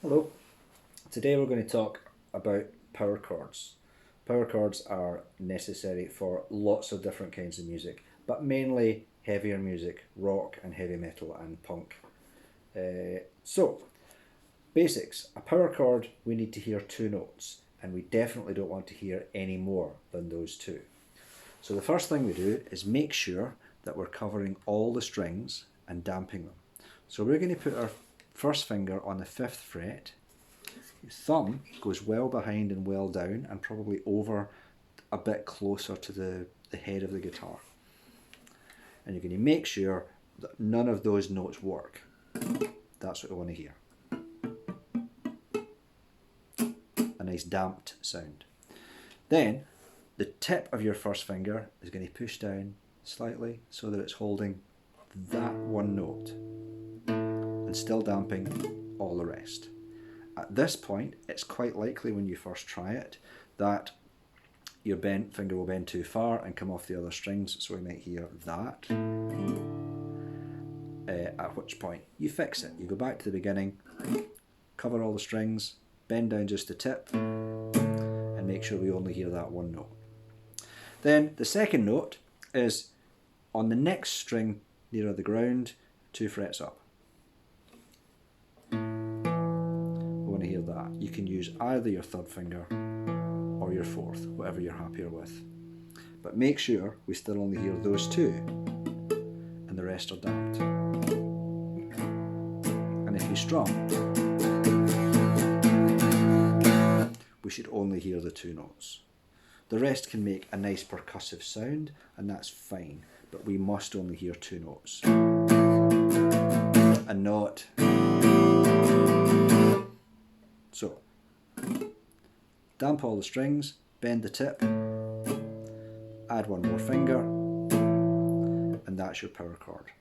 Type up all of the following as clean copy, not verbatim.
Hello. Today we're going to talk about power chords. Power chords are necessary for lots of different kinds of music, but mainly heavier music, rock and heavy metal and punk. So, basics. A power chord, we need to hear two notes, and we definitely don't want to hear any more than those two. So the first thing we do is make sure that we're covering all the strings and damping them. So we're going to put our first finger on the 5th fret. Your thumb goes well behind and well down and probably over a bit closer to the head of the guitar. And you're going to make sure that none of those notes work. That's what we want to hear. A nice damped sound. Then the tip of your first finger is going to push down slightly so that it's holding that one note and still damping all the rest. At this point, it's quite likely when you first try it that your finger will bend too far and come off the other strings, so we might hear that. At which point you fix it. You go back to the beginning, cover all the strings, bend down just the tip, and make sure we only hear that one note. Then the second note is on the next string nearer the ground, 2 frets up. We want to hear that. You can use either your 3rd finger or your 4th, whatever you're happier with. But make sure we still only hear those two and the rest are damped. And if you strum, we should only hear the 2 notes. The rest can make a nice percussive sound, and that's fine, but we must only hear 2 notes. And not. So, damp all the strings, bend the tip, add one more finger, and that's your power chord.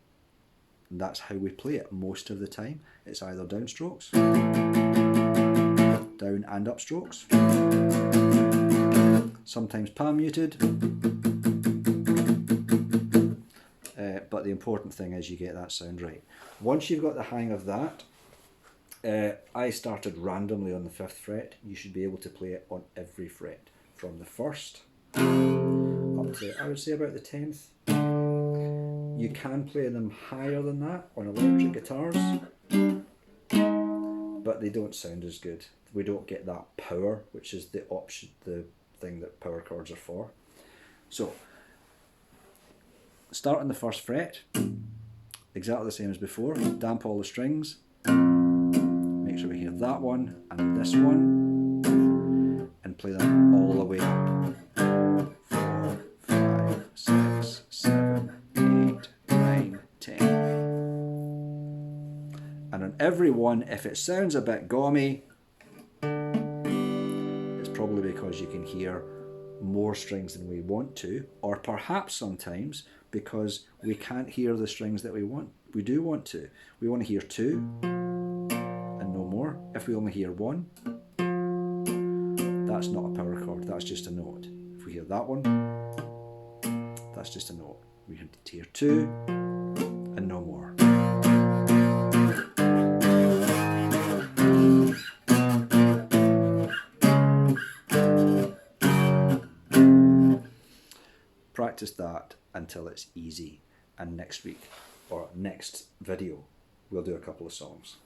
And that's how we play it most of the time. It's either downstrokes, down and up strokes, sometimes palm muted, but the important thing is you get that sound right. Once you've got the hang of that, I started randomly on the 5th fret. You should be able to play it on every fret, from the 1st up to, I would say, about the 10th. You can play them higher than that on electric guitars, but they don't sound as good. We don't get that power, which is the thing that power chords are for. So, start on the 1st fret, exactly the same as before, damp all the strings, make sure we hear that one and this one, and play them all the way up. 4, 5, 6, 7, 8, 9, 10. And on every one, if it sounds a bit gaumy, it's probably because you can hear more strings than we want to, or perhaps sometimes because we can't hear the strings that we do want to. We want to hear 2 and no more. If we only hear 1, that's not a power chord, that's just a note. If we hear that one, that's just a note. We can hear 2 and no more. Practice that until it's easy, and next week or next video we'll do a couple of songs.